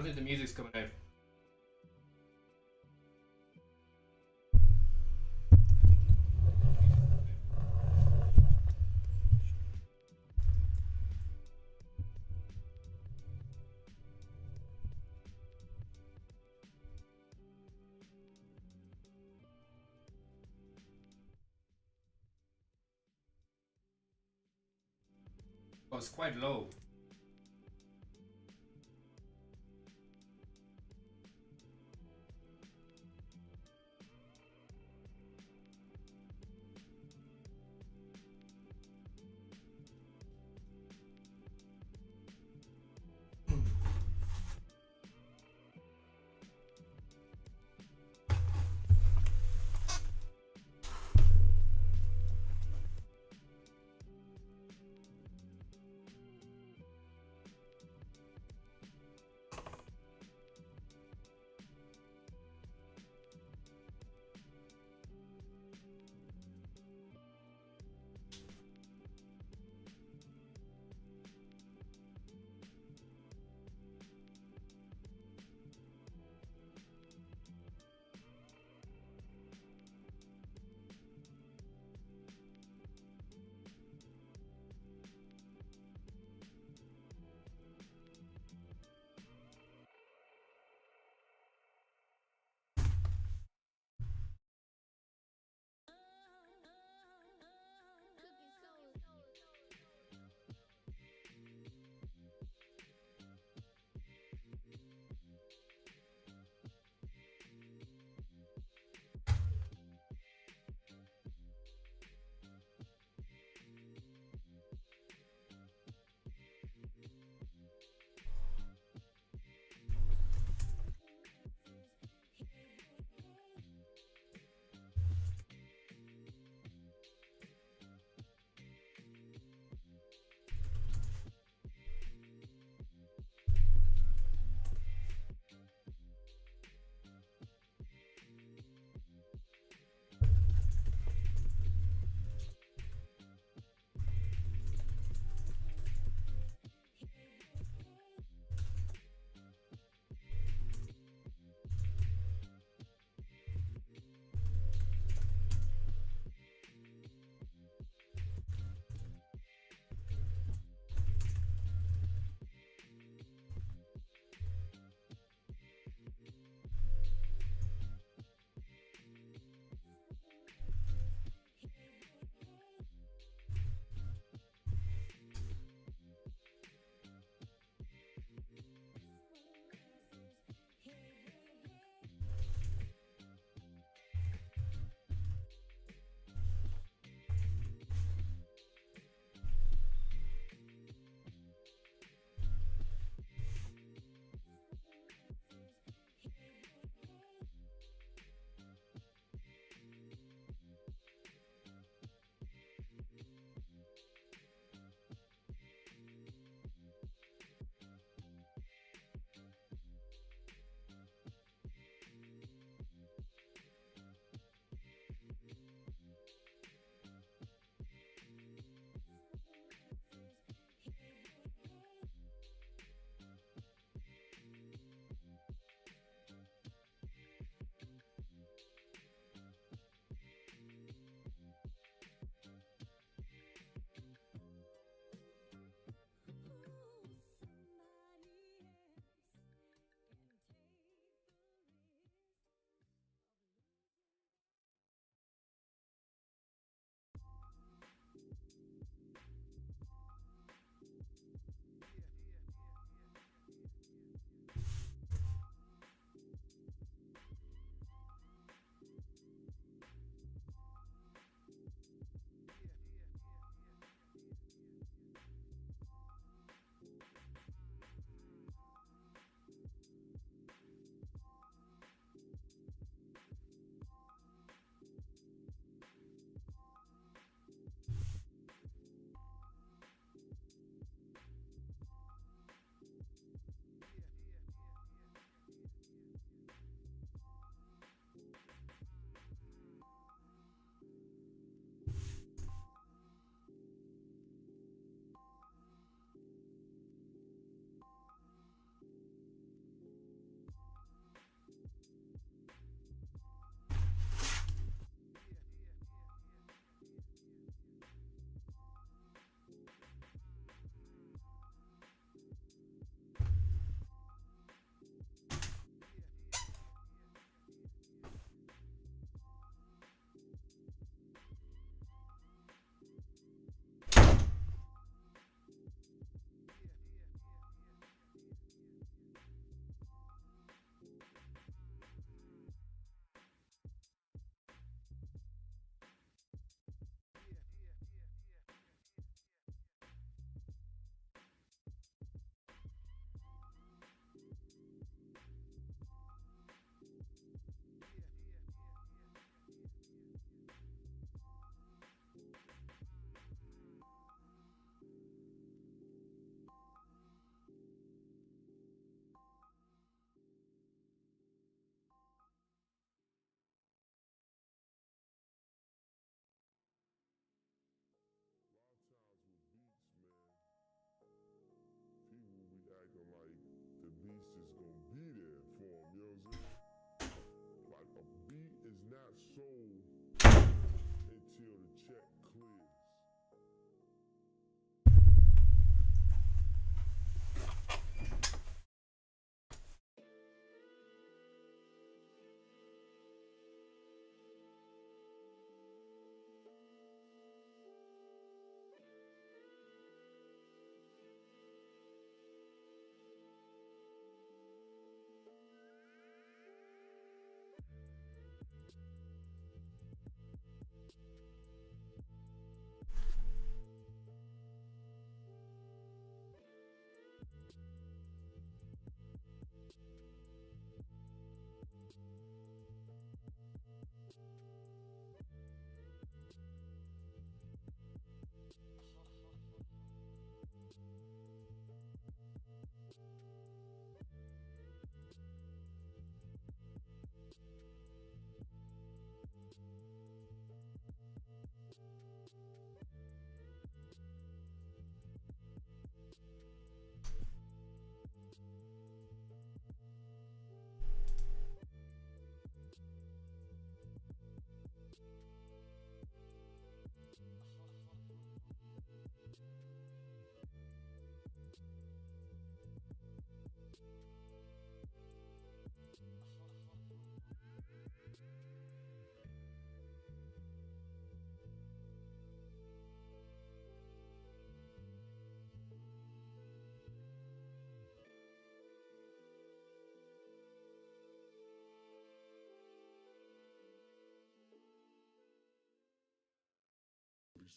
don't think the music's coming out. Oh, it's quite low.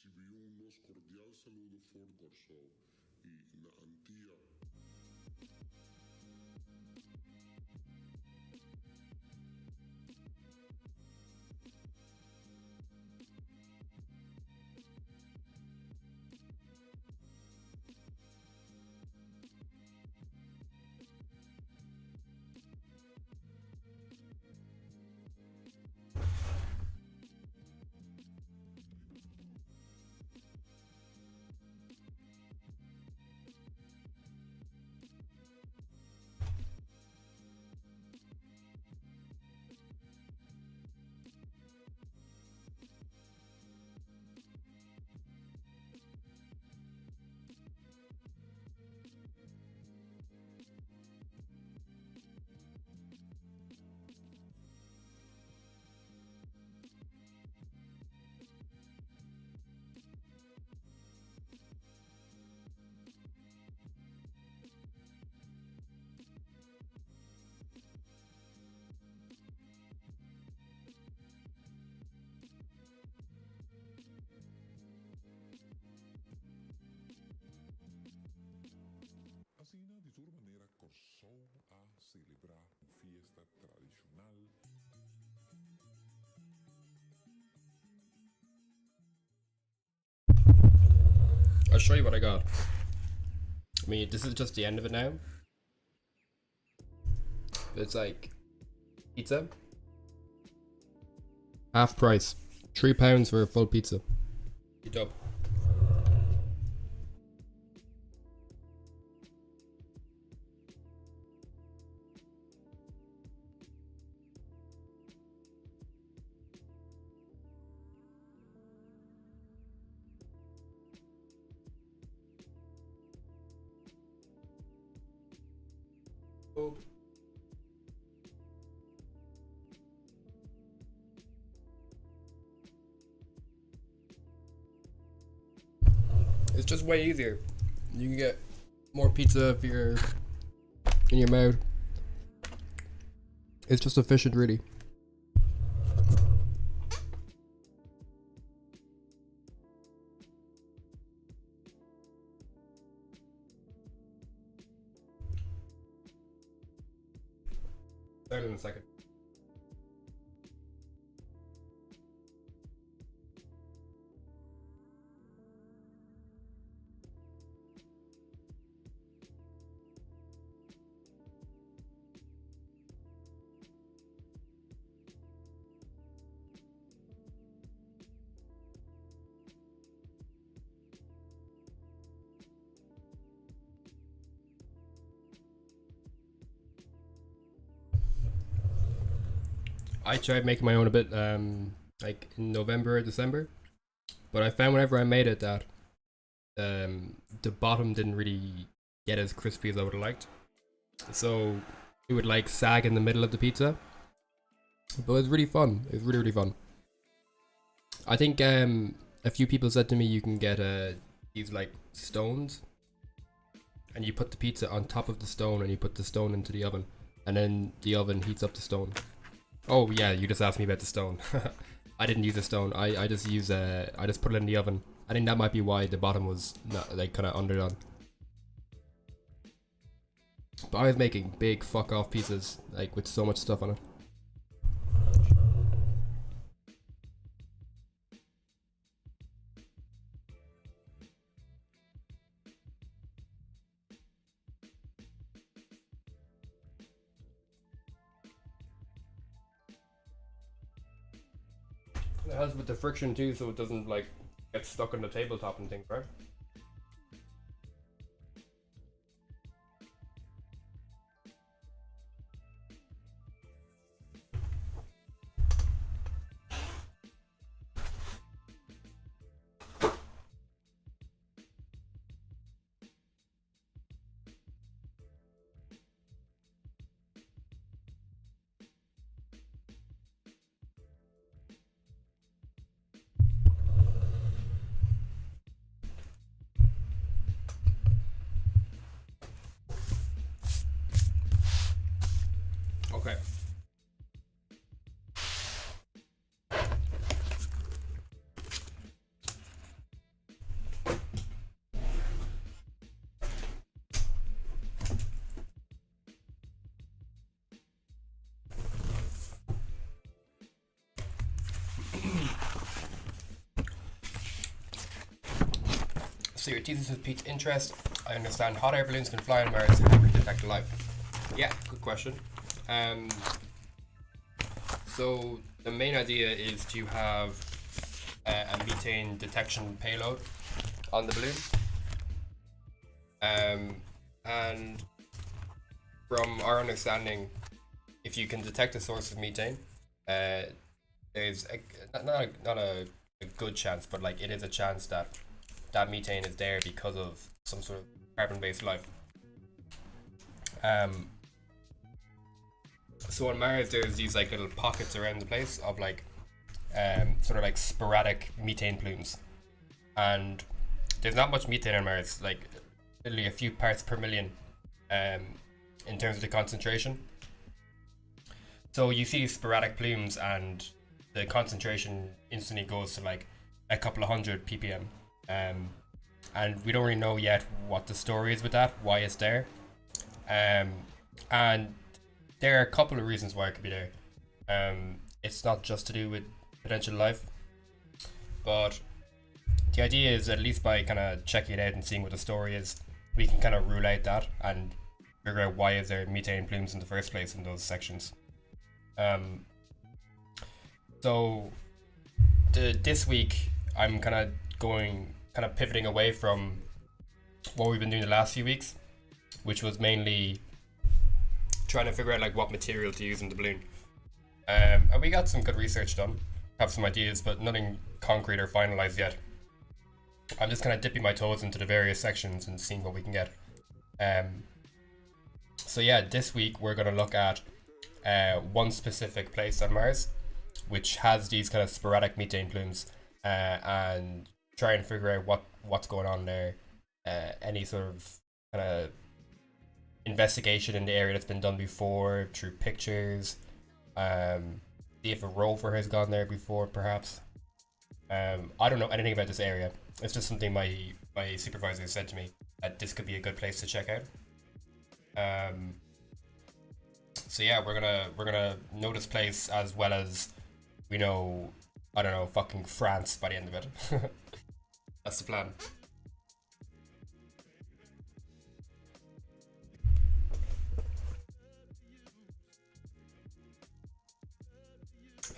Recibió unos cordial saludos for Corso y na antia. Asina di sua maneira corsou a celebrar fiesta tradicional. I'll show you what I got. I mean, this is just the end of it now. It's like pizza, half price, £3 for a full pizza. Eat up. It's just way easier. You can get more pizza if you're in your mouth. It's just efficient, really. Start in a second. I tried making my own a bit, like in November or December, but I found whenever I made it that the bottom didn't really get as crispy as I would have liked. So it would like sag in the middle of the pizza. But it was really fun. It was really, really fun. I think a few people said to me you can get these like stones, and you put the pizza on top of the stone, and you put the stone into the oven, and then the oven heats up the stone. Oh yeah, you just asked me about the stone. I didn't use a stone. I just use I just put it in the oven. I think that might be why the bottom was not, like kind of underdone. But I was making big fuck off pizzas like with so much stuff on it. It helps with the friction too, so it doesn't like get stuck on the tabletop and things, right? So your thesis has piqued interest. I understand hot air balloons can fly on Mars. Have you detected life? Yeah, good question. Um, so the main idea is to have a methane detection payload on the balloon. And from our understanding, if you can detect a source of methane, there's a good chance, but like it is a chance that that methane is there because of some sort of carbon-based life. So on Mars, there's these like little pockets around the place of like sort of like sporadic methane plumes, and there's not much methane on Mars, like literally a few parts per million, in terms of the concentration. So you see sporadic plumes, and the concentration instantly goes to like a couple of hundred ppm, and we don't really know yet what the story is with that, why it's there, and there are a couple of reasons why it could be there. It's not just to do with potential life, but the idea is at least by kind of checking it out and seeing what the story is, we can kind of rule out that and figure out why is there methane plumes in the first place in those sections. So this week I'm kind of pivoting away from what we've been doing the last few weeks, which was mainly trying to figure out like what material to use in the balloon. And we got some good research done, have some ideas, but nothing concrete or finalized yet. I'm just kind of dipping my toes into the various sections and seeing what we can get. So yeah, this week we're going to look at one specific place on Mars, which has these kind of sporadic methane plumes, and try and figure out what's going on there. Any sort of kind of investigation in the area that's been done before through pictures. See if a rover has gone there before, perhaps. I don't know anything about this area. It's just something my supervisor said to me that this could be a good place to check out. So yeah, we're gonna know this place as well as we know, I don't know, fucking France by the end of it. That's the plan.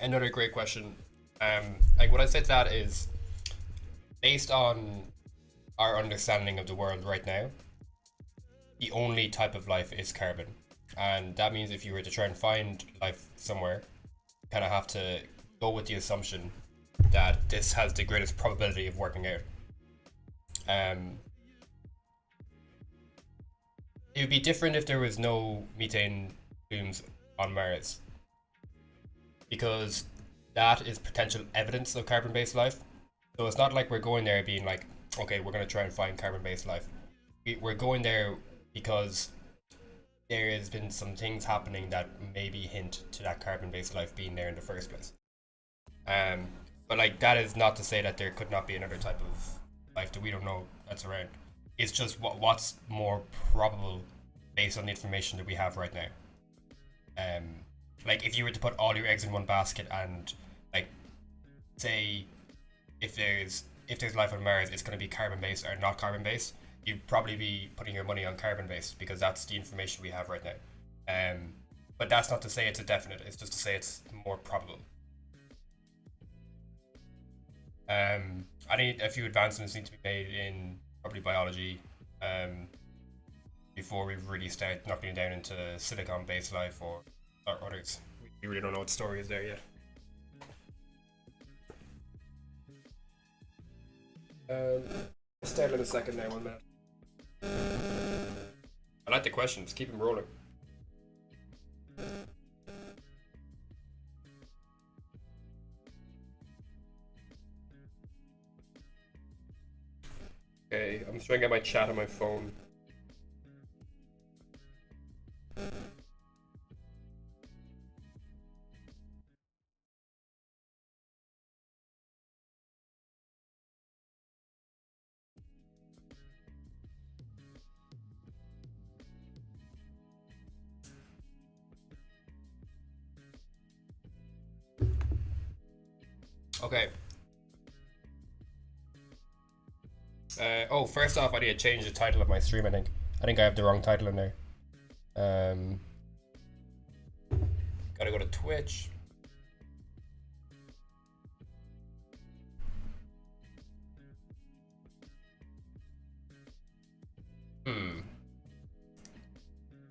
Another great question. Like what I said to that is, based on our understanding of the world right now, the only type of life is carbon, and that means if you were to try and find life somewhere, you kind of have to go with the assumption that this has the greatest probability of working out. It would be different if there was no methane plumes on Mars, because that is potential evidence of carbon-based life. So it's not like we're going there being like, okay, we're going to try and find carbon-based life. We're going there because there has been some things happening that maybe hint to that carbon-based life being there in the first place. But like that is not to say that there could not be another type of life that we don't know that's around. It's just what's more probable based on the information that we have right now. Like if you were to put all your eggs in one basket and like say if there's life on Mars, it's going to be carbon based or not carbon based, you'd probably be putting your money on carbon based because that's the information we have right now. But that's not to say it's a definite. It's just to say it's more probable. I think a few advancements need to be made in probably biology before we really start knocking it down into silicon-based life or others. We really don't know what the story is there yet. Start in a second now, 1 minute. I like the questions, keep them rolling. Okay, I'm just trying to get my chat on my phone. Okay. Oh, first off, I need to change the title of my stream. I think I have the wrong title in there. Um, Gotta go to Twitch.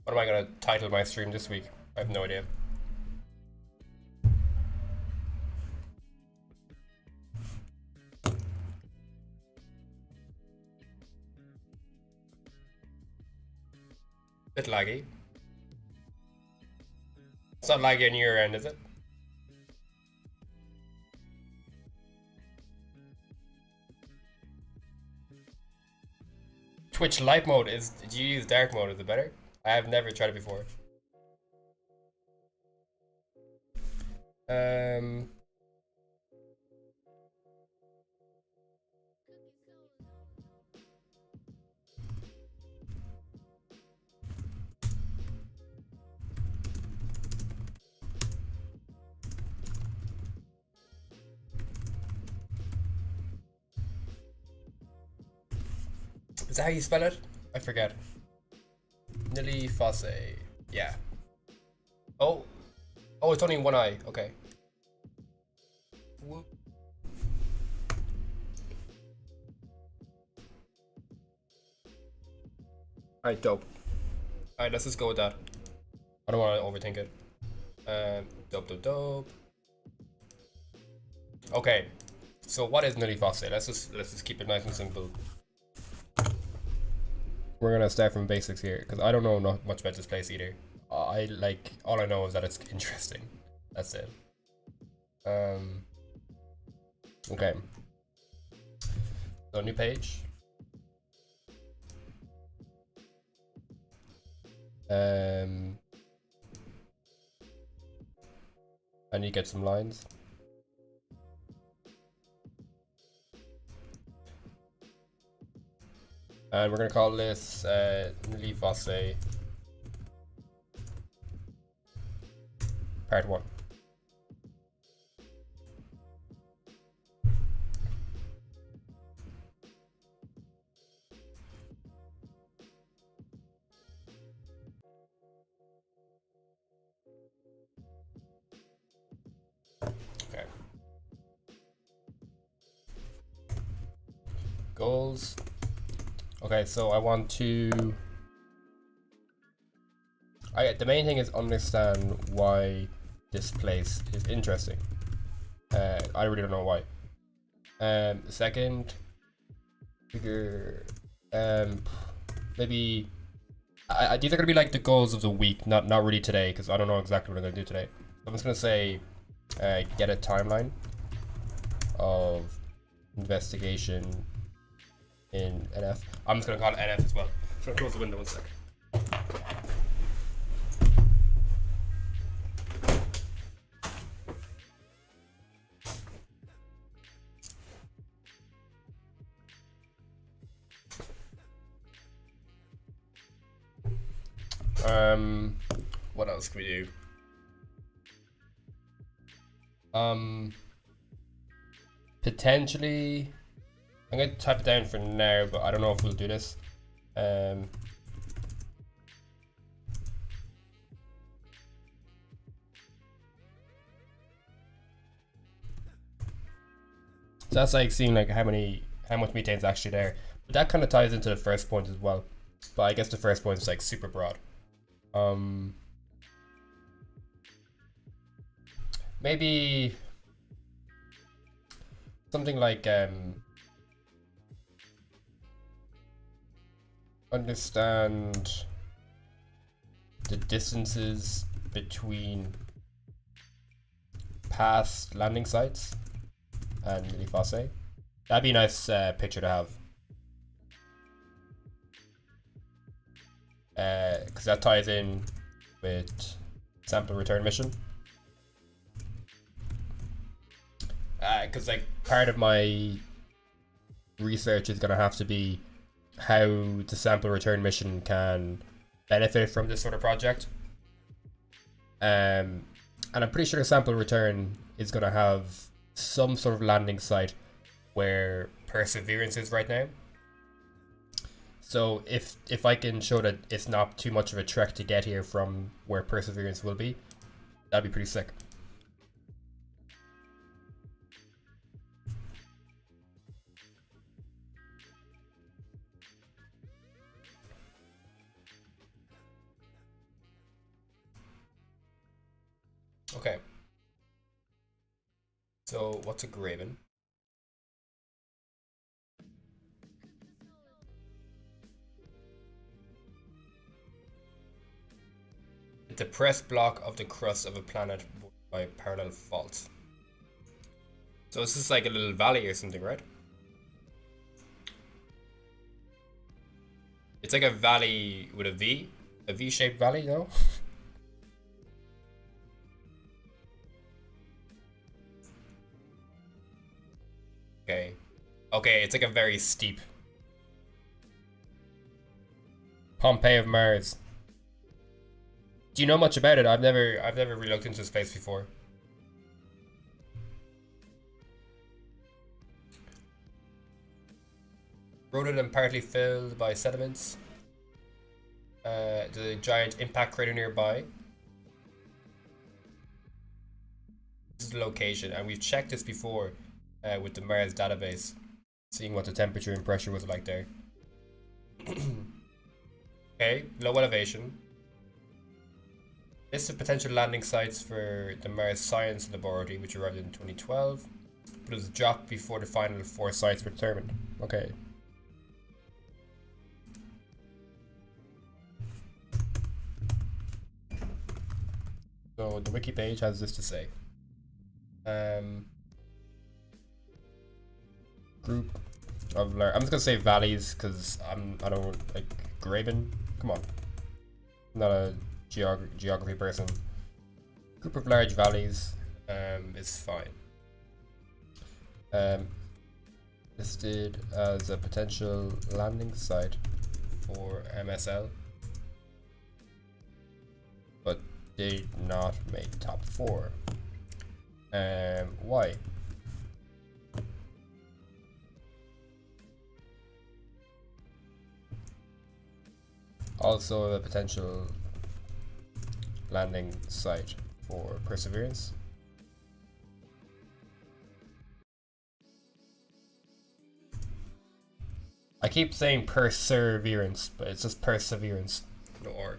What am I gonna title my stream this week? I have no idea. Bit laggy. It's not laggy on your end, is it? Twitch light mode is. Do you use dark mode? Is it better? I have never tried it before. Is that how you spell it? I forget. Nili Fosse. Yeah. Oh. Oh, it's only one eye. Okay. Alright, dope. Alright, let's just go with that. I don't want to overthink it. Dope. Okay. So what is Nili Fosse? Let's just keep it nice and simple. We're gonna start from basics here because I don't know not much about this place either. I like all I know is that it's interesting. That's it. Okay. So new page. I need to get some lines. And we're gonna call this Nili Fosse Part 1. Okay. Goals. Okay, so I want to. The main thing is understand why this place is interesting. I really don't know why. Second, figure. Maybe. These are gonna be like the goals of the week, not really today, because I don't know exactly what I'm gonna do today. I'm just gonna say, get a timeline of investigation in NF. I'm just gonna call it NF as well. I'm gonna close the window 1 sec. What else can we do? Potentially, I'm going to type it down for now, but I don't know if we'll do this. So that's like seeing like how much methane's actually there. But that kind of ties into the first point as well. But I guess the first point is like super broad. Maybe something like understand the distances between past landing sites and Nili Fosse. That'd be a nice picture to have. Because that ties in with sample return mission. Because like part of my research is gonna have to be how the sample return mission can benefit from this sort of project. And I'm pretty sure the sample return is gonna have some sort of landing site where Perseverance is right now. So if I can show that it's not too much of a trek to get here from where Perseverance will be, that'd be pretty sick. Okay. So what's a Graven? A depressed block of the crust of a planet by parallel faults. So this is like a little valley or something, right? It's like a valley with a V-shaped valley, no? Okay. Okay, it's like a very steep. Pompeii of Mars. Do you know much about it? I've never really looked into this place before. Eroded and partly filled by sediments. The giant impact crater nearby. This is the location, and we've checked this before with the Mars database, seeing what the temperature and pressure was like there. Okay, low elevation. List of potential landing sites for the Mars Science Laboratory, which arrived in 2012, but was dropped before the final 4 sites were determined. Okay. So the wiki page has this to say. Group of I'm just gonna say valleys because I don't like Graven. Come on, I'm not a geography person. Group of large valleys is fine. Listed as a potential landing site for MSL, but did not make top 4. Why? Also a potential landing site for Perseverance. I keep saying Perseverance, but it's just Perseverance. No R.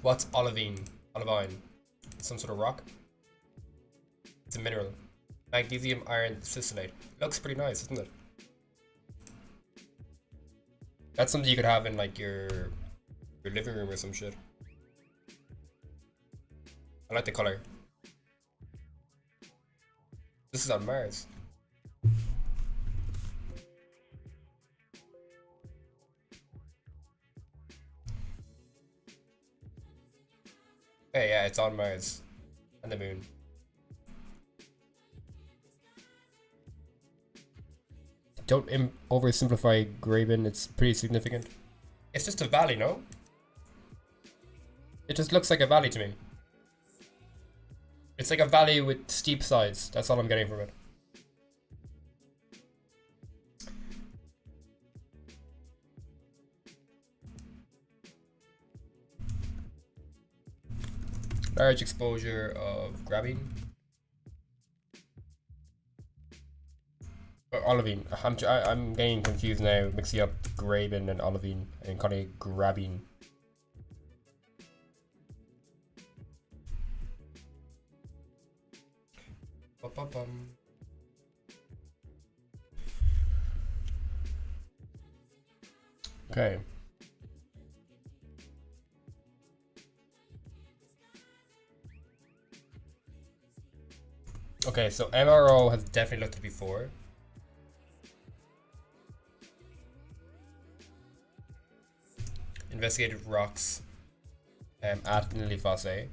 What's olivine? Olivine? Some sort of rock? It's a mineral. Magnesium iron silicate. Looks pretty nice, isn't it? That's something you could have in like your living room or some shit. I like the color. This is on Mars. Hey, yeah, it's on Mars and the moon. Don't oversimplify Graven, it's pretty significant. It's just a valley, no? It just looks like a valley to me. It's like a valley with steep sides, that's all I'm getting from it. Large exposure of graphene. Olivine. I'm getting confused now, mixing up Graven and Olivine and calling it grabbing. Okay. Okay, so MRO has definitely looked at it before. Investigated rocks at Nilifosse.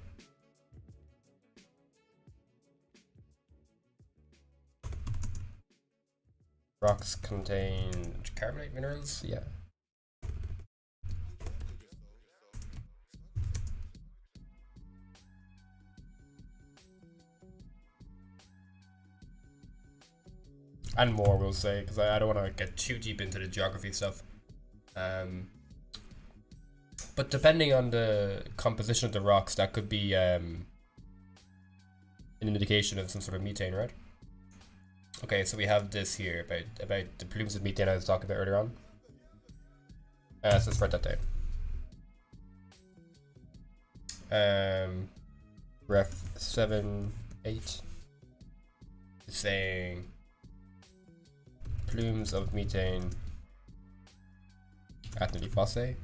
Rocks contain carbonate minerals, yeah. and more, we'll say, because I don't want to get too deep into the geography stuff. But depending on the composition of the rocks, that could be an indication of some sort of methane, right? Okay, so we have this here about the plumes of methane I was talking about earlier on. So let's write that down. Ref 7.8 is saying plumes of methane at the fosse.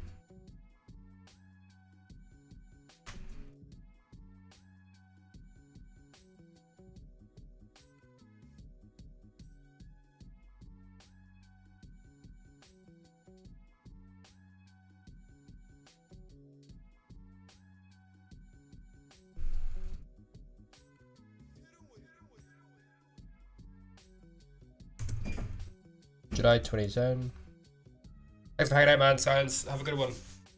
July 2010. Thanks for hanging out, man. Science. Have a good one.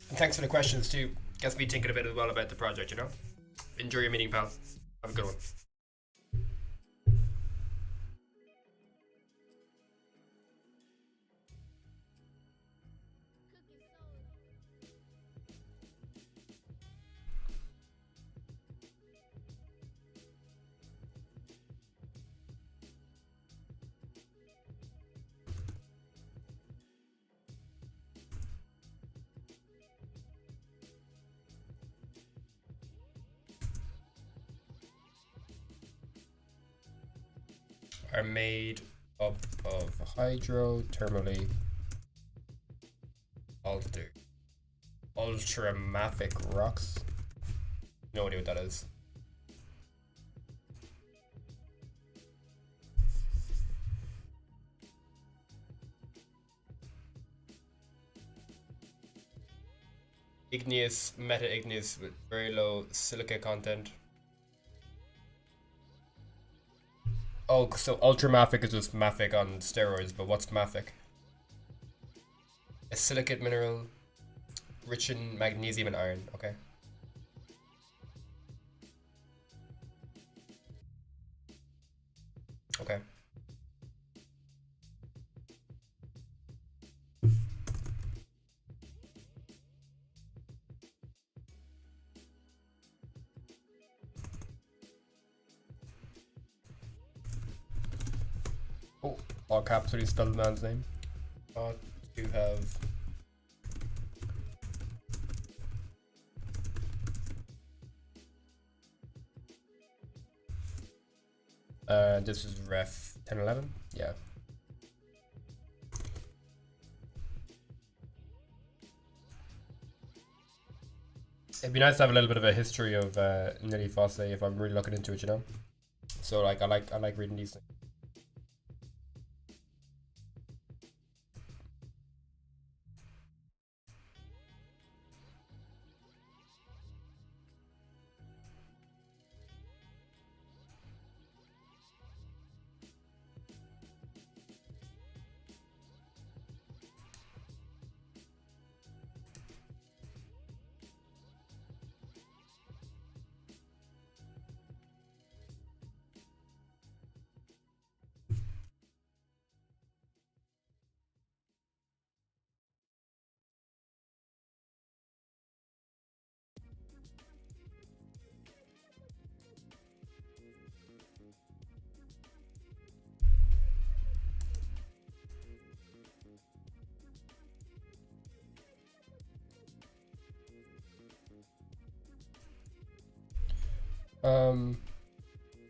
And thanks for the questions, too. Gets me thinking a bit as well about the project, you know? Enjoy your meeting, pal. Have a good one. Are made up of hydrothermally altered ultramafic rocks. No idea what that is. Igneous, meta-igneous with very low silica content. Oh, so ultramafic is just mafic on steroids, but what's mafic? A silicate mineral rich in magnesium and iron. Okay. Okay. Oh, all caps, what do you spell the man's name? Ought to have. This is ref 1011. Yeah. It'd be nice to have a little bit of a history of Nilly Fosse if I'm really looking into it, you know. So like I like reading these things.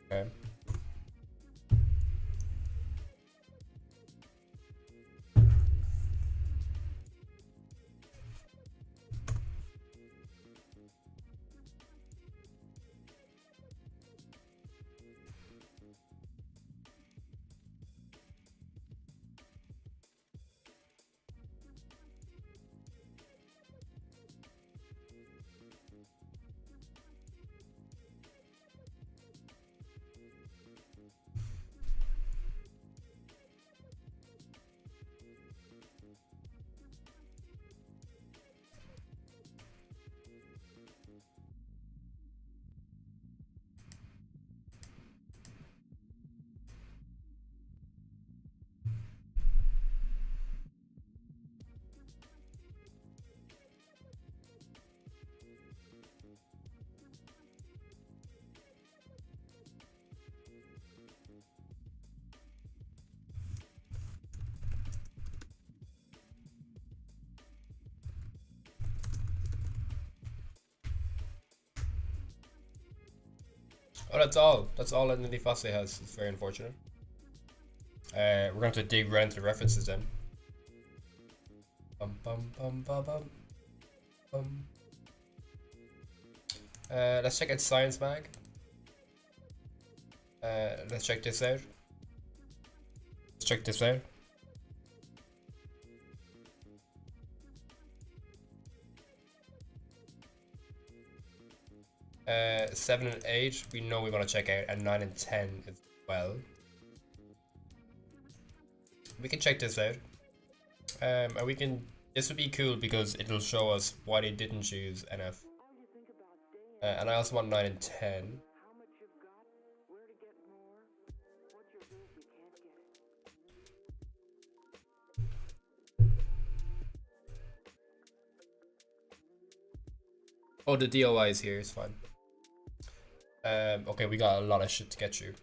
Okay. Oh, that's all. That's all that Nili Fosse has. It's very unfortunate. We're going to dig right into the references then. Bum, bum, bum, bum, bum, bum. Let's check out Science Mag. Let's check this out. Let's check this out. Uh, 7 and 8, we know we want to check out, and 9 and 10 as well. We can check this out. And we can. This would be cool because it'll show us why they didn't choose NF. And I also want 9 and 10. Oh, the DOI is here, it's fine. Okay, we got a lot of shit to get through.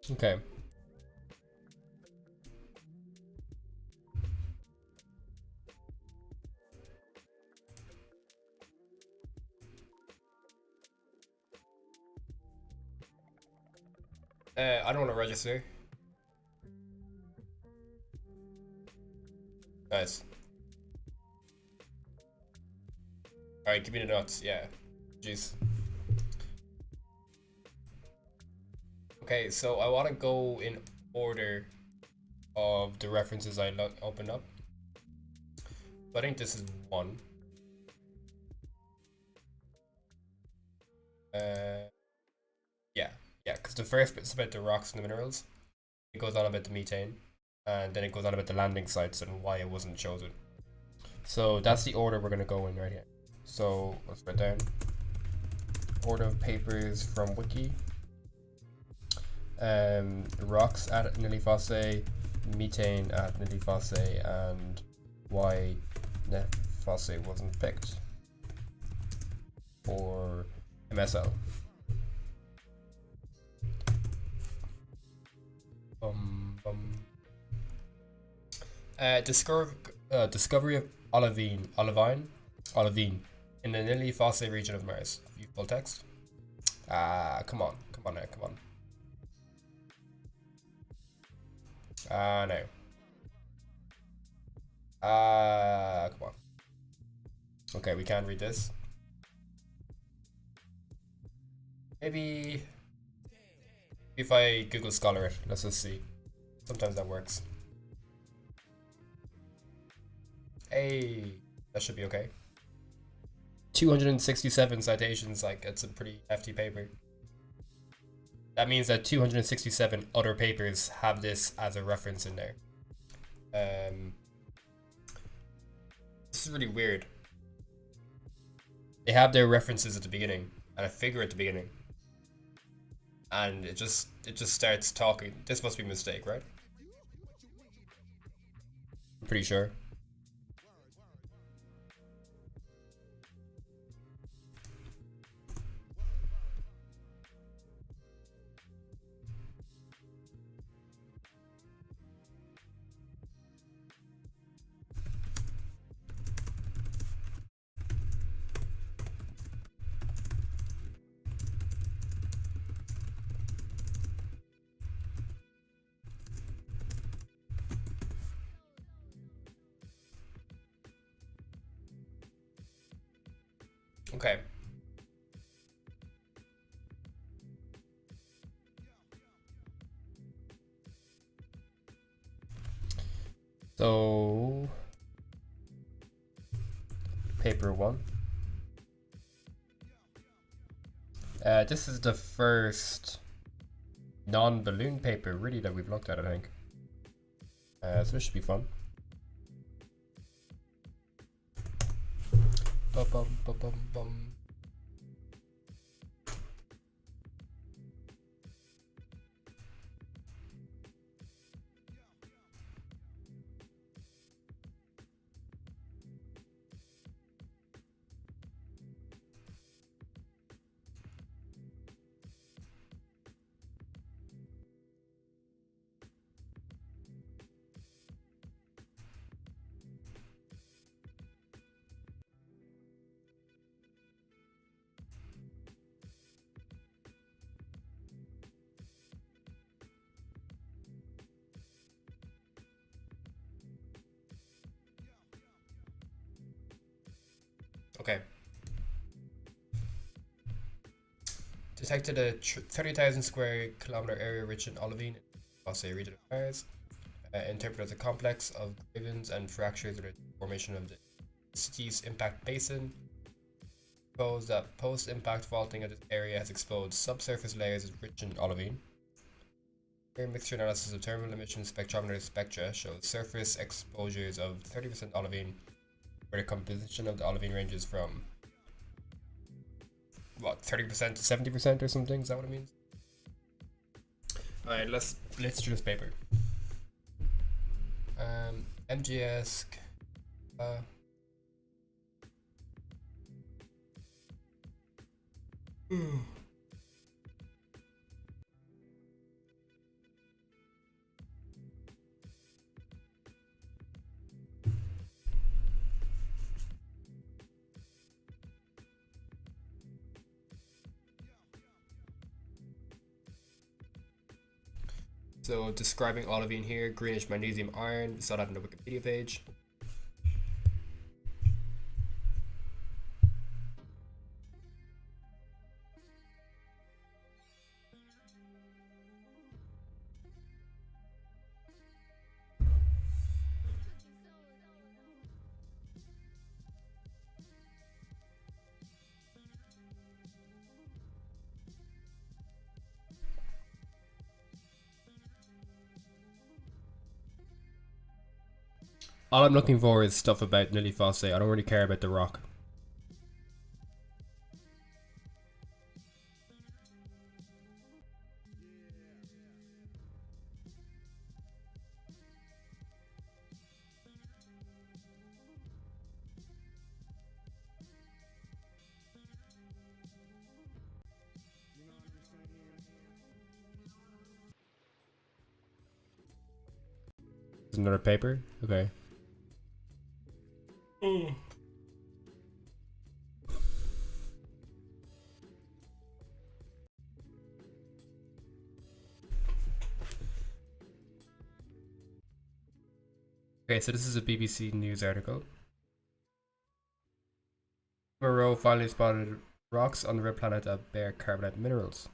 Okay. I don't want to register. Nice. Alright, give me the nuts, yeah. Jeez. Okay, so I want to go in order of the references I opened up. So I think this is 1. Yeah, because the first bit's about the rocks and the minerals. It goes on about the methane, and then it goes on about the landing sites and why it wasn't chosen. So that's the order we're gonna go in right here. So let's write down order of papers from Wiki. Rocks at Nili Fosse, methane at Nili Fosse, and why Nili Fosse wasn't picked for MSL. Discovery of olivine in the Nili Fosse region of Mars. View full text. Come on now. No. Come on. Okay, we can't read this. Maybe if I Google Scholar it, let's just see. Sometimes that works. Hey, that should be okay. 267 citations, like it's a pretty hefty paper. That means that 267 other papers have this as a reference in there. This is really weird. They have their references at the beginning and a figure at the beginning, and it just starts talking. This must be a mistake, right? I'm pretty sure. Okay. So, paper 1. This is the first non-balloon paper really that we've looked at, I think. So this should be fun. Bum, bum, bum, bum. Okay. Detected a 30,000 square kilometer area rich in olivine, Fosse region of Paris. Interpreted as a complex of gravens and fractures related to the formation of the city's impact basin. Proposed that post-impact faulting of this area has exposed subsurface layers rich in olivine. Here, mixture analysis of thermal emission spectrometer spectra shows surface exposures of 30% olivine, where the composition of the olivine ranges from what, 30% to 70% or something? Is that what it means? Alright, let's do this paper. MGS. So describing olivine here, greenish magnesium iron. We saw that in the Wikipedia page. All I'm looking for is stuff about Lily Fosse. I don't really care about the rock. There's another paper? Okay. Okay, so this is a BBC News article. Moreau finally spotted rocks on the red planet that bear carbonate minerals.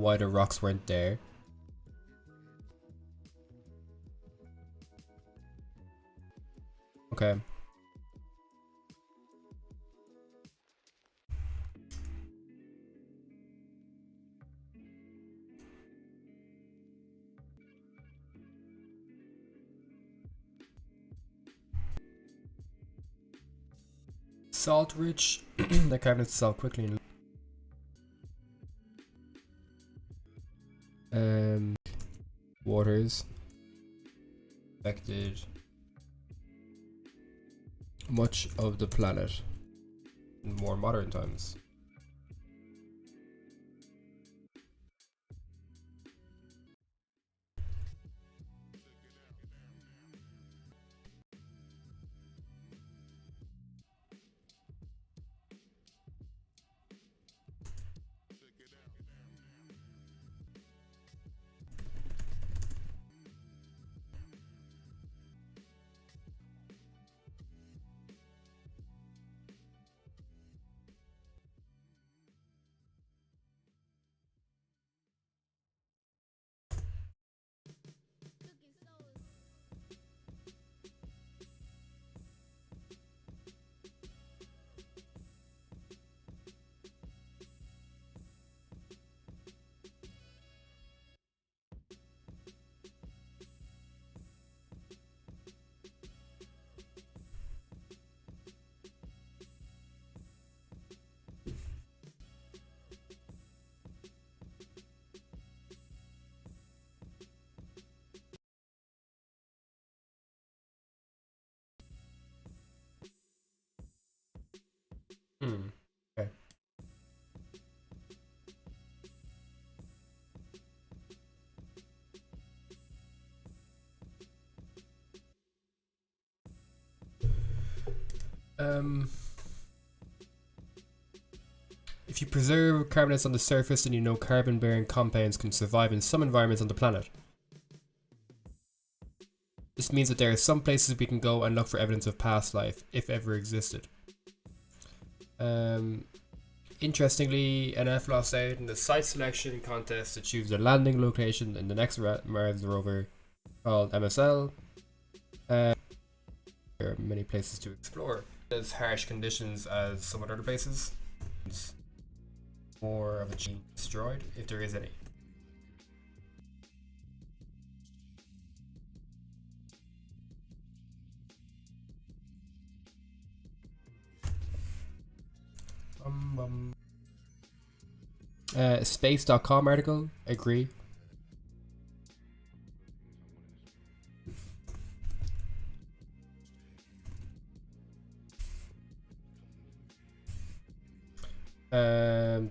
why the rocks weren't there. Okay. Salt rich. The carbonate dissolve quickly. Waters affected much of the planet in more modern times. Okay. If you preserve carbonates on the surface, then you know carbon-bearing compounds can survive in some environments on the planet. This means that there are some places we can go and look for evidence of past life, if ever existed. Interestingly, NF lost out in the site selection contest to choose a landing location in the next Mars rover called MSL. There are many places to explore. As harsh conditions as some other bases. More of a gene destroyed, if there is any. Space.com article, agree.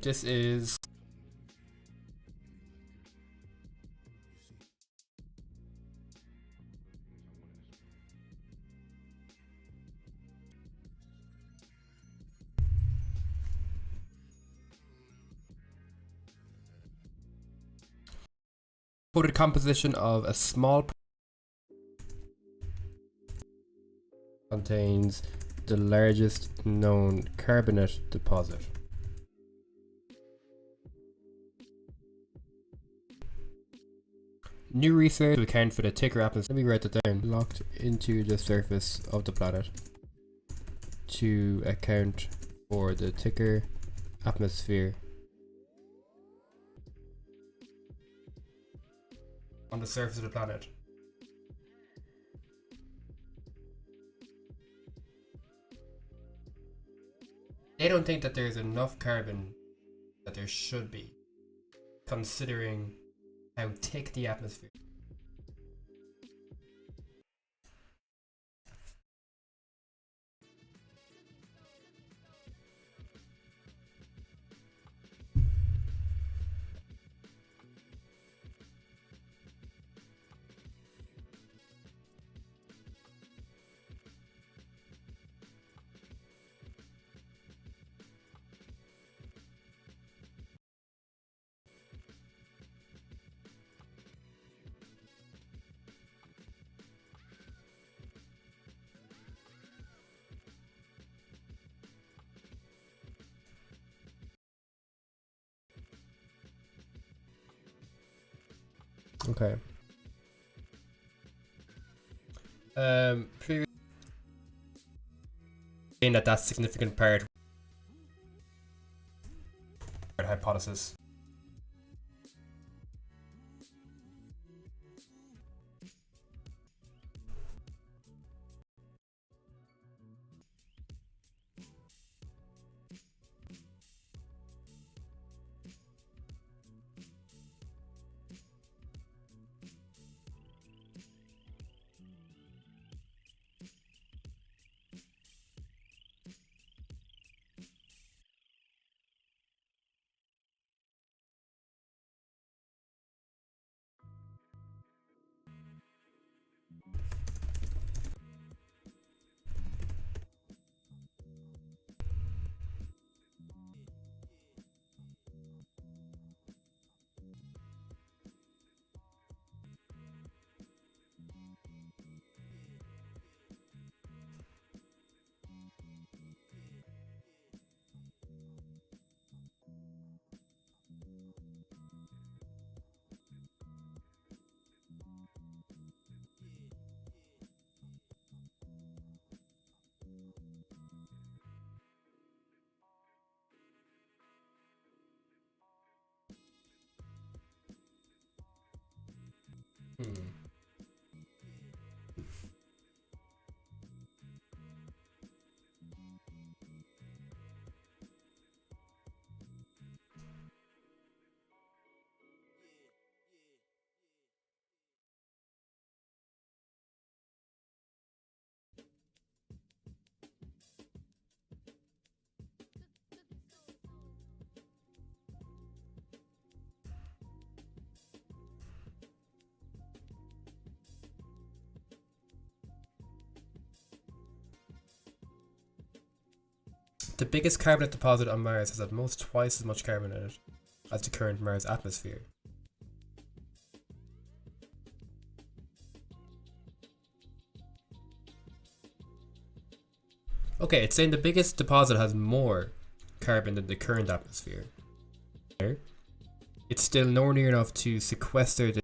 This is quoted composition of a small contains the largest known carbonate deposit. New research to account for the thicker atmosphere. Let me write that down. Locked into the surface of the planet to account for the thicker atmosphere on the surface of the planet. They don't think that there's enough carbon that there should be, considering how thick the atmosphere. Okay. Previously saying that that's significant part hypothesis. Hmm. The biggest carbonate deposit on Mars has at most twice as much carbon in it as the current Mars atmosphere. Okay, it's saying the biggest deposit has more carbon than the current atmosphere. It's still nowhere near enough to sequester the.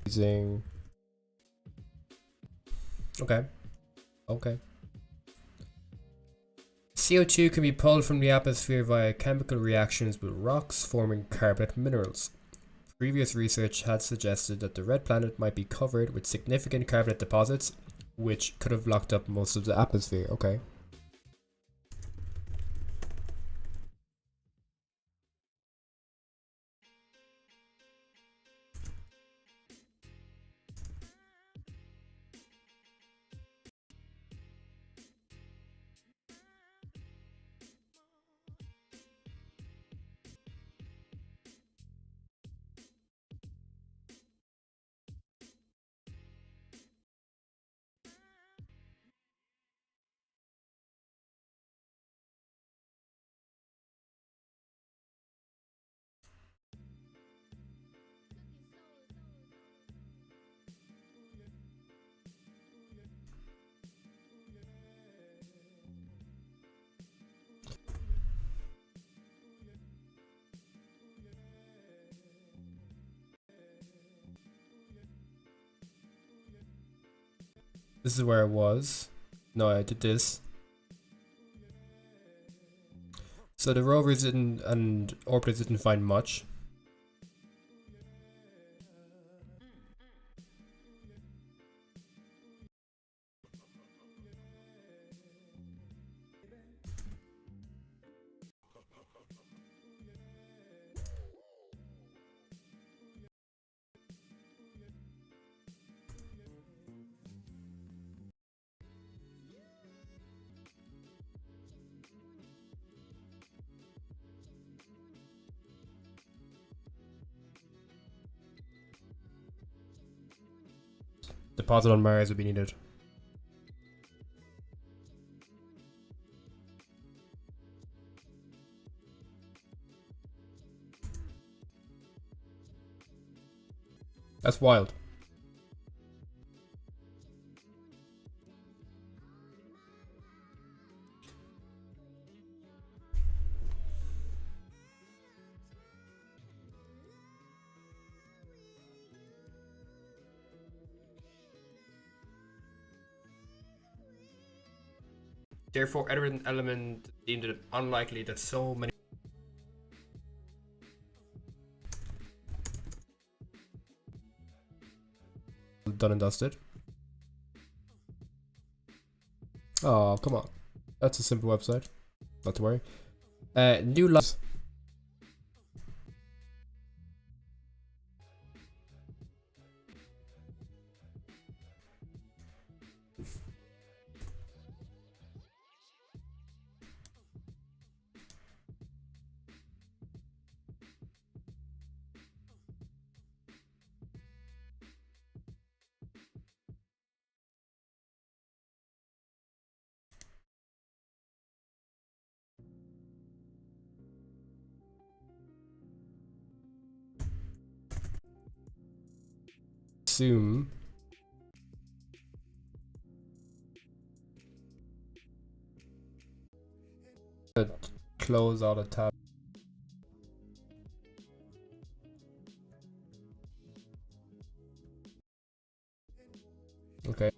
Using. Okay. Okay. CO2 can be pulled from the atmosphere via chemical reactions with rocks, forming carbonate minerals. Previous research had suggested that the red planet might be covered with significant carbonate deposits, which could have locked up most of the atmosphere. Okay. This is where I was. No, I did this. So the rovers didn't and orbiters didn't find much. Deposit on Mars would be needed. That's wild. Therefore, Edward Element deemed it unlikely that so many done and dusted. Oh, come on. That's a simple website. Not to worry. New lives. Assume close all the tabs. Okay.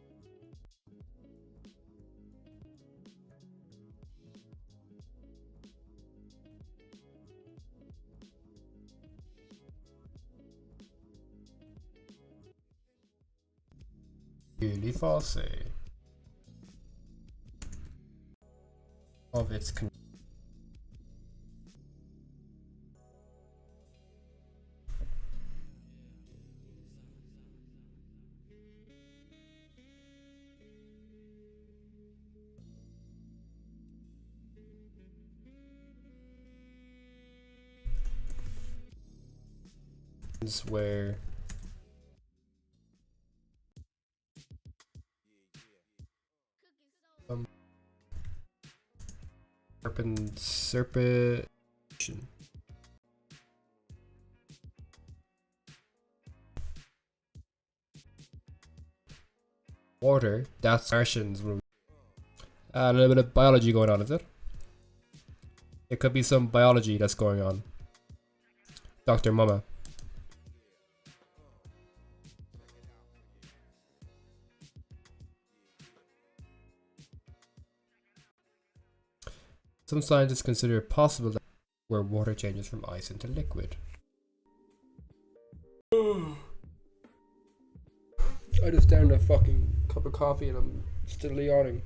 Really false of its where serpent water. That's Martians. A little bit of biology going on, is it? It could be some biology that's going on. Dr. Mama. Some scientists consider it possible that where water changes from ice into liquid. I just downed a fucking cup of coffee and I'm still yawning.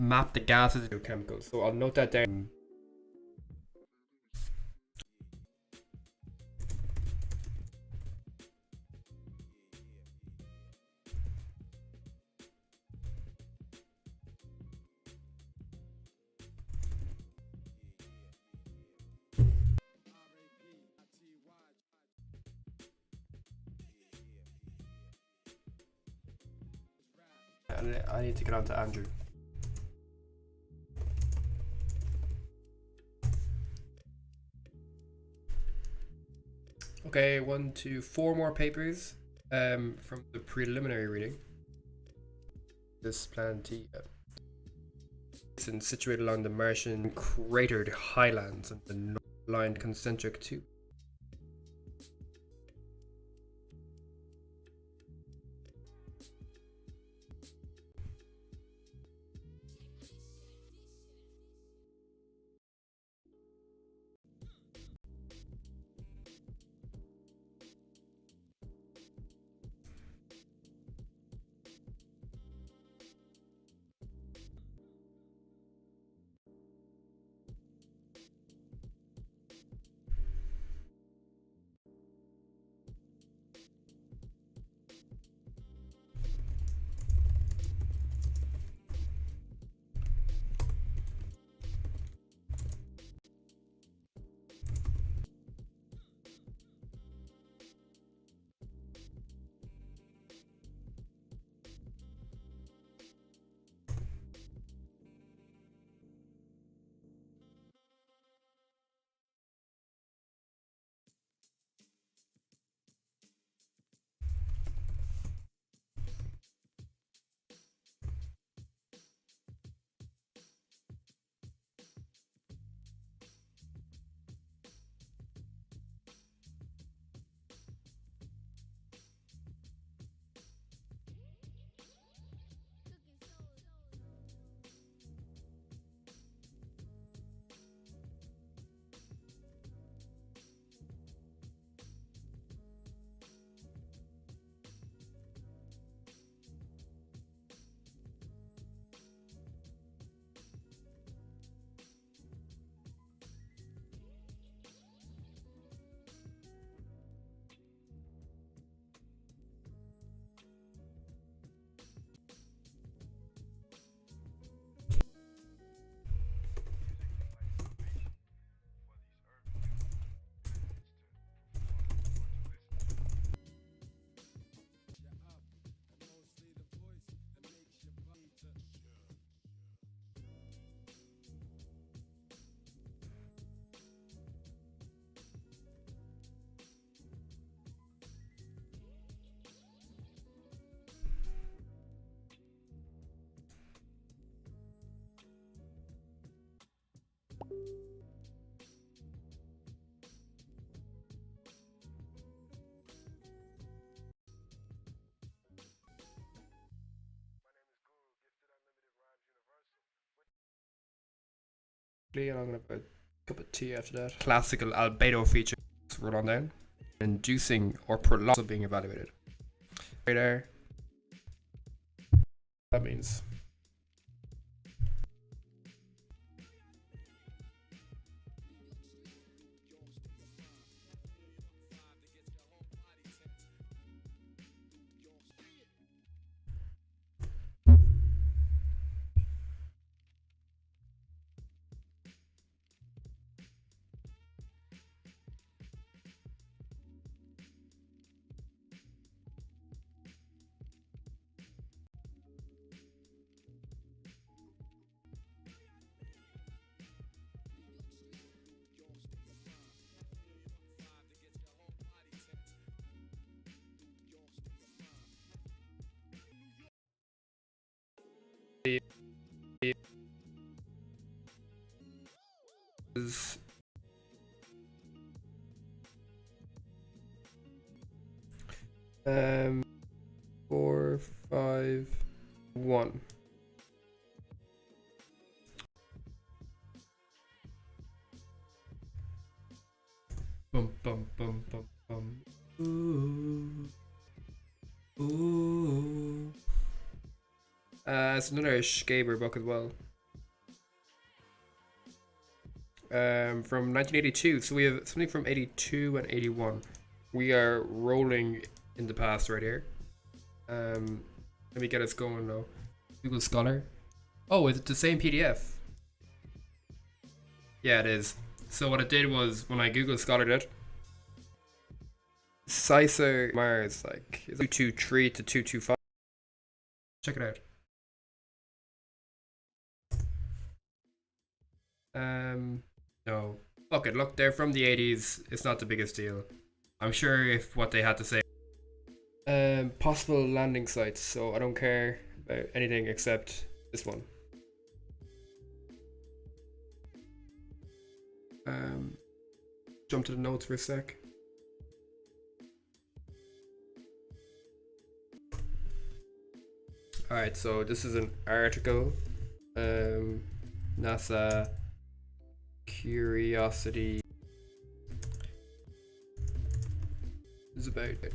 Map the gases and chemicals. So I'll note that down. I need to get on to Andrew. Okay, 1, 2, 4 more papers. From the preliminary reading, this planet is situated along the Martian cratered highlands and the north line concentric to. And I'm gonna put a cup of tea after that. Classical albedo feature roll on down. Inducing or prolonging being evaluated. Right there. That means is 4, 5, 1. Bum bum bum bum bum. Ooh. Ooh. It's another Skaber book as well. From 1982. So we have something from 82 and 81. We are rolling in the past right here. Let me get us going though. Google Scholar. Oh, is it the same PDF? Yeah, it is. So what it did was when I Google Scholared it, Sicer Mars like 223 to 225. Check it out. No. Fuck it, look, they're from the 80s. It's not the biggest deal. I'm sure if what they had to say Possible landing sites, so I don't care about anything except this one. Jump to the notes for a sec. Alright, so this is an article. NASA Curiosity is about it.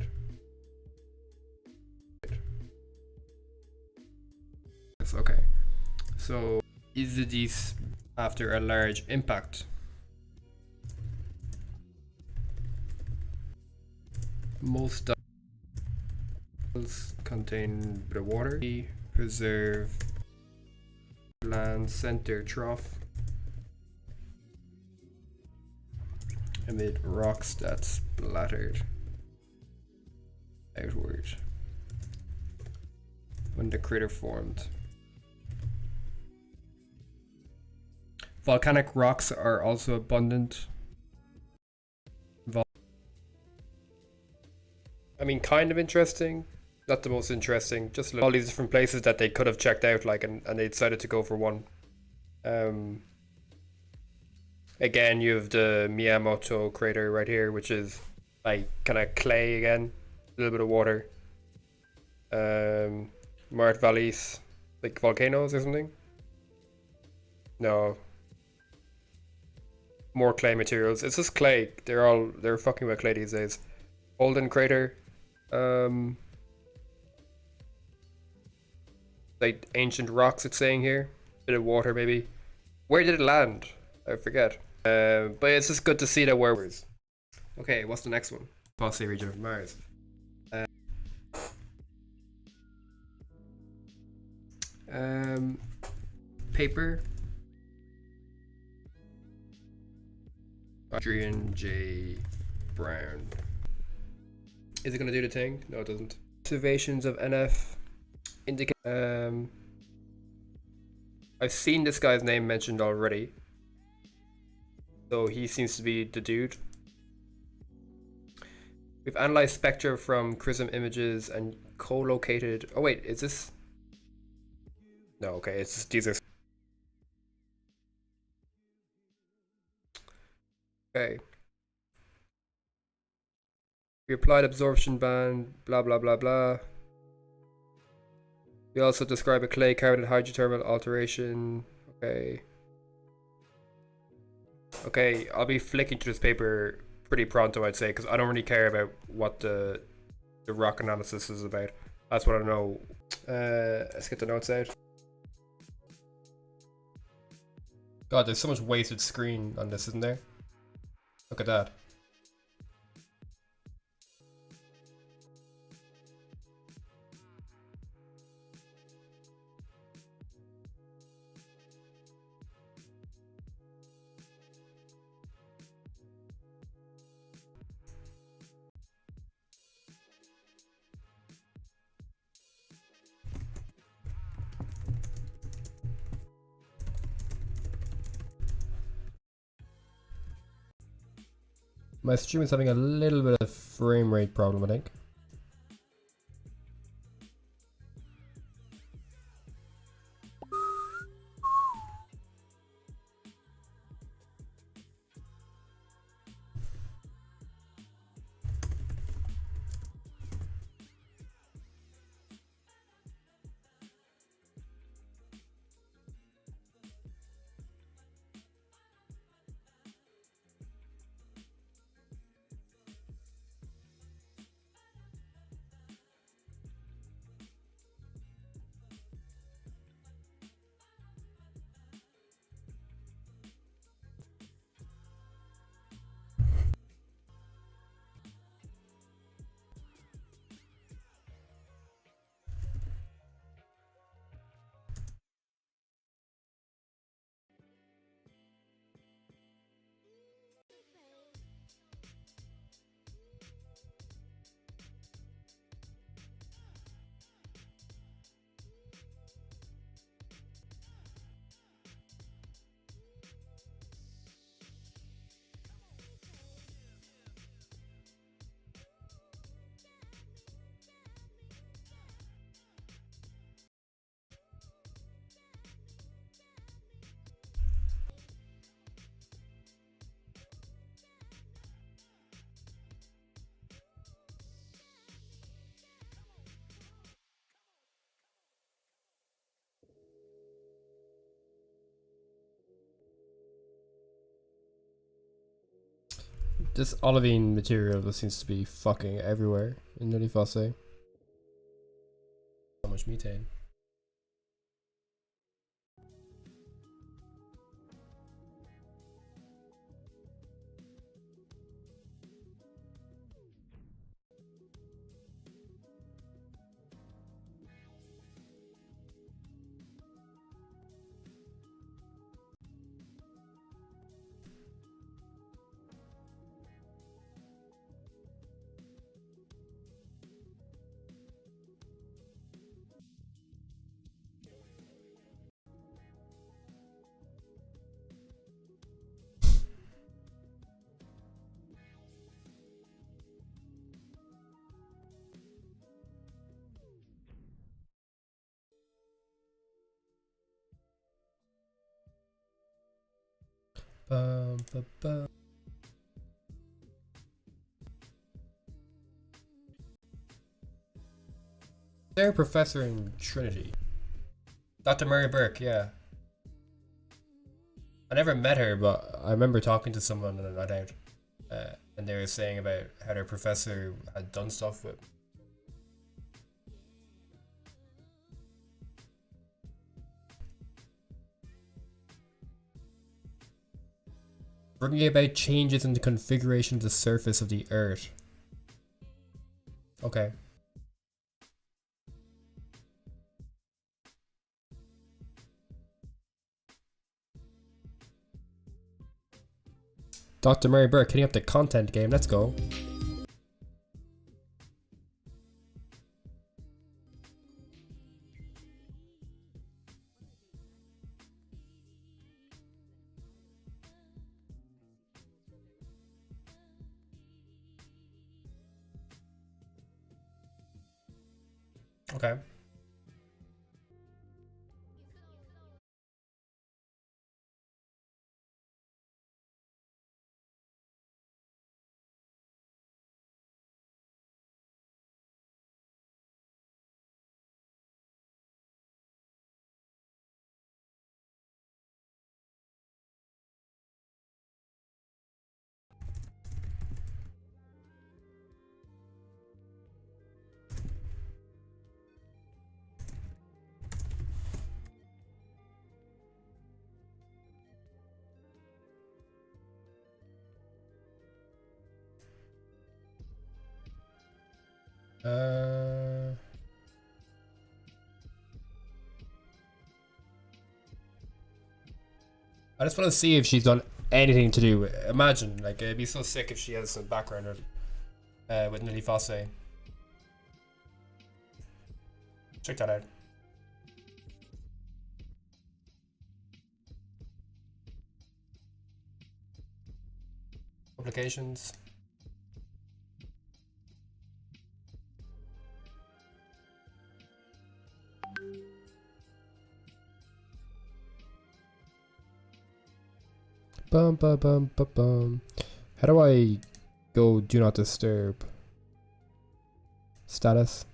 Okay, so is this after a large impact? Most contain the water. Preserve land center trough amid rocks that splattered outward when the crater formed. Volcanic rocks are also abundant. I mean, kind of interesting. Not the most interesting. Just all these different places that they could have checked out, like, and they decided to go for one. Again, you have the Miyamoto crater right here, which is like kind of clay again, a little bit of water. Mart valleys, like volcanoes or something. No. More clay materials. It's just clay. They're fucking with clay these days. Holden crater. Like ancient rocks, it's saying here. Bit of water maybe. Where did it land? I forget. But it's just good to see that where. Okay, what's the next one? Posse region of Mars. Paper. Adrian J. Brown. Is it gonna do the thing? No, it doesn't. Observations of NF indicate. I've seen this guy's name mentioned already, so he seems to be the dude. We've analyzed spectra from CRISM images and co-located. Oh wait, is this? No, okay, it's just, these are. Okay. We applied absorption band, blah blah blah blah. We also describe a clay carbonate hydrothermal alteration. Okay. Okay, I'll be flicking through this paper pretty pronto, I'd say, because I don't really care about what the rock analysis is about. That's what I know. Let's get the notes out. God, there's so much wasted screen on this, isn't there? Look at that. My stream is having a little bit of frame rate problem, I think. This olivine material that seems to be fucking everywhere in Nutty Fosse. So much methane. Bum, bum, bum. They're a professor in Trinity. Dr. Mary Burke, yeah. I never met her, but I remember talking to someone on a night out. And they were saying about how their professor had done stuff with. Bringing about changes in the configuration of the surface of the Earth. Okay. Dr. Mary Burke hitting up the content game, let's go. Okay. I just want to see if she's done anything to do with. Imagine, like, it'd be so sick if she has some background with Nilly Fosse. Check that out. Publications. Bum bum bum bum bum. How do I go do not disturb? Status.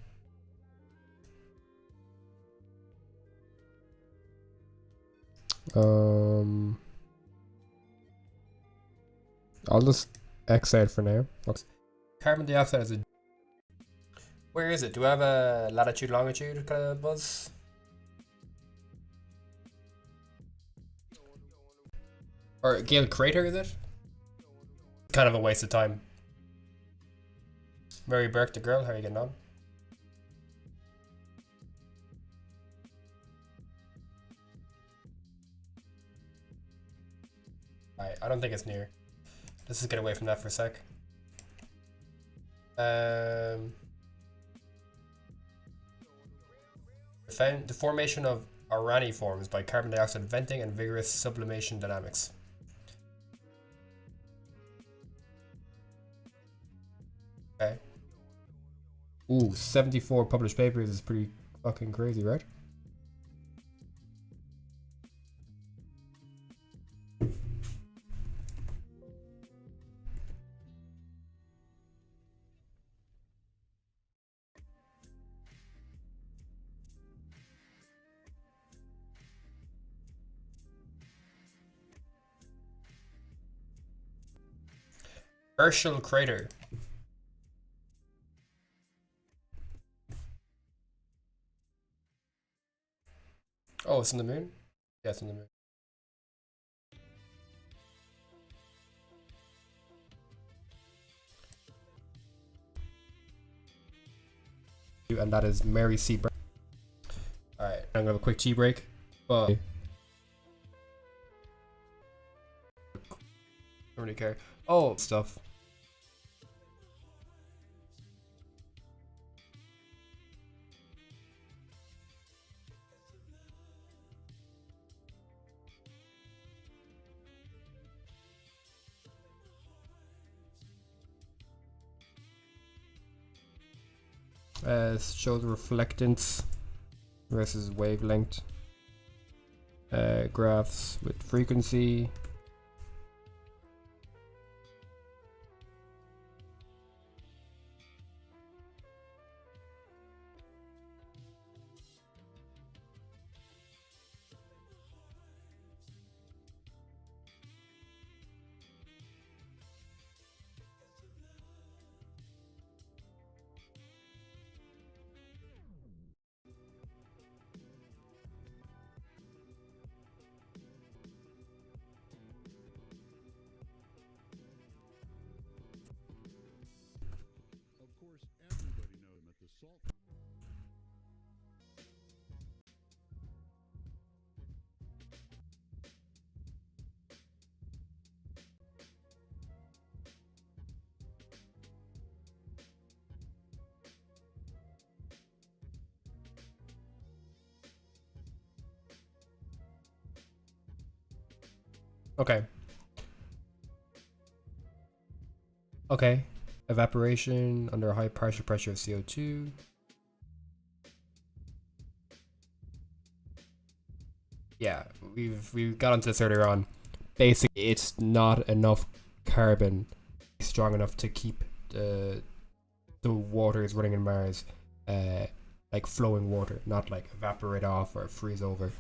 I'll just X out for now. Carbon dioxide is a. Where is it? Do I have a latitude longitude kind of buzz? Or Gale Crater, is it? Kind of a waste of time. Mary Burke, the girl, how are you getting on? Alright, I don't think it's near. Let's just get away from that for a sec. Found the formation of uraniforms by carbon dioxide venting and vigorous sublimation dynamics. Okay. Ooh, 74 published papers is pretty fucking crazy, right? Herschel crater. Oh, it's in the moon? Yeah, it's in the moon. And that is Mary C. Brown. Alright, I'm gonna have a quick tea break. But I don't really care. Oh, stuff. Shows reflectance versus wavelength. Graphs with frequency. Of course, everybody knows that the salt. Okay. Okay. Evaporation under high partial pressure of CO2. Yeah, we've got onto this earlier on. Basically, it's not enough carbon strong enough to keep the waters running in Mars, like flowing water, not like evaporate off or freeze over.